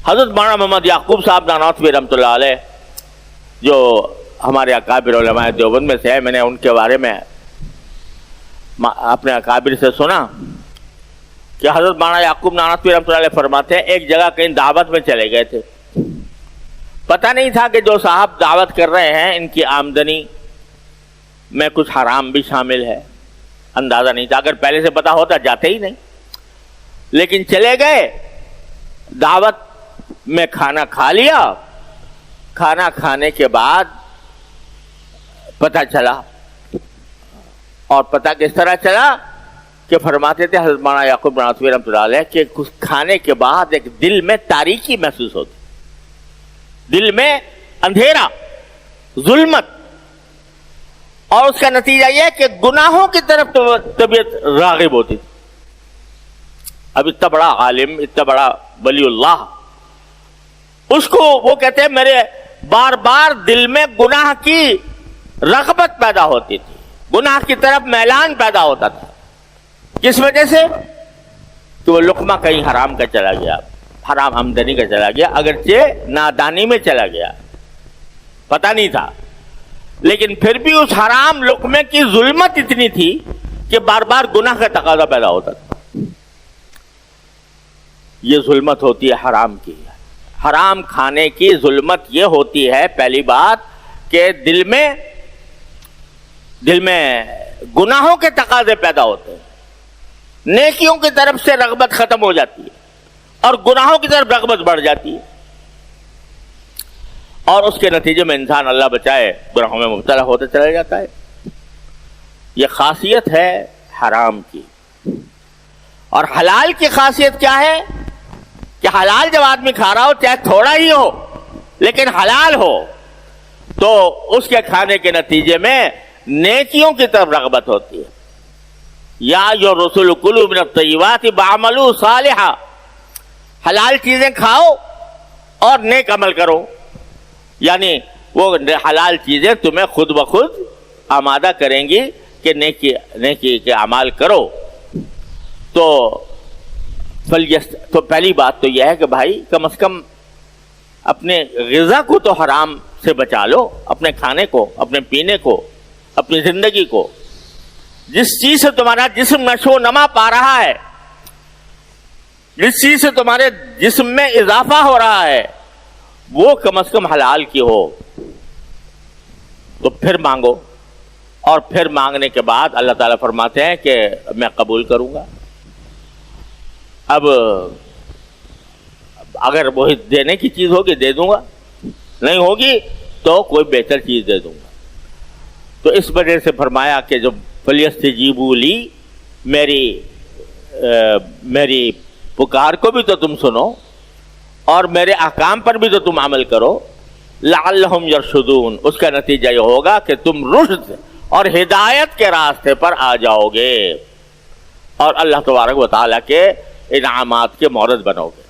حضرت مولانا محمد یعقوب صاحب نانوتوی رحمۃ اللہ علیہ جو ہمارے اکابر علماء دیوبند میں سے ہے، میں نے ان کے بارے میں اپنے اکابر سے سنا کہ حضرت مولانا یعقوب نانوتوی رحمۃ اللہ علیہ فرماتے ہیں ایک جگہ کہیں دعوت میں چلے گئے تھے، پتہ نہیں تھا کہ جو صاحب دعوت کر رہے ہیں ان کی آمدنی میں کچھ حرام بھی شامل ہے، اندازہ نہیں تھا، اگر پہلے سے پتہ ہوتا جاتے ہی نہیں، لیکن چلے گئے، دعوت میں کھانا کھا لیا، کھانا کھانے کے بعد پتہ چلا، اور پتہ کس طرح چلا کہ فرماتے تھے حضرت مولانا یعقوب نانوتوی رحمۃ اللہ علیہ کہ کچھ کھانے کے بعد ایک دل میں تاریکی محسوس ہوتی، دل میں اندھیرا، ظلمت، اور اس کا نتیجہ یہ کہ گناہوں کی طرف طبیعت راغب ہوتی تھی۔ اب اتنا بڑا عالم، اتنا بڑا ولی اللہ، اس کو وہ کہتے ہیں میرے بار بار دل میں گناہ کی رغبت پیدا ہوتی تھی، گناہ کی طرف میلان پیدا ہوتا تھا۔ کس وجہ سے؟ کہ وہ لقمہ کہیں حرام کا چلا گیا، حرام آمدنی کا چلا گیا، اگرچہ نادانی میں چلا گیا، پتہ نہیں تھا، لیکن پھر بھی اس حرام لقمے کی ظلمت اتنی تھی کہ بار بار گناہ کا تقاضا پیدا ہوتا تھا۔ یہ ظلمت ہوتی ہے حرام کی، حرام کھانے کی ظلمت یہ ہوتی ہے پہلی بات کہ دل میں گناہوں کے تقاضے پیدا ہوتے ہیں، نیکیوں کی طرف سے رغبت ختم ہو جاتی ہے اور گناہوں کی طرف رغبت بڑھ جاتی ہے، اور اس کے نتیجے میں انسان اللہ بچائے گناہوں میں مبتلا ہوتا چلا جاتا ہے۔ یہ خاصیت ہے حرام کی۔ اور حلال کی خاصیت کیا ہے کہ حلال جب آدمی کھا رہا ہو چاہے تھوڑا ہی ہو لیکن حلال ہو تو اس کے کھانے کے نتیجے میں نیکیوں کی طرف رغبت ہوتی ہے۔ یا جو رسول کلوا من الطیبات واعملوا صالحا، حلال چیزیں کھاؤ اور نیک عمل کرو، یعنی وہ حلال چیزیں تمہیں خود بخود آمادہ کریں گی کہ نیکی کے اعمال کرو۔ تو پہلی بات تو یہ ہے کہ بھائی کم از کم اپنے غذا کو تو حرام سے بچا لو، اپنے کھانے کو، اپنے پینے کو، اپنی زندگی کو۔ جس چیز سے تمہارا جسم نشو و نما پا رہا ہے، جس چیز سے تمہارے جسم میں اضافہ ہو رہا ہے، وہ کم از کم حلال کی ہو تو پھر مانگو، اور پھر مانگنے کے بعد اللہ تعالیٰ فرماتے ہیں کہ میں قبول کروں گا۔ اب اگر وہی دینے کی چیز ہوگی دے دوں گا، نہیں ہوگی تو کوئی بہتر چیز دے دوں گا۔ تو اس وجہ سے فرمایا کہ جب فلیستجیبوا لی، میری پکار کو بھی تو تم سنو اور میرے احکام پر بھی تو تم عمل کرو، لعلہم یرشدون، اس کا نتیجہ یہ ہوگا کہ تم رشد اور ہدایت کے راستے پر آ جاؤ گے اور اللہ تبارک و تعالیٰ کے انعامات کے مورد بنو گے۔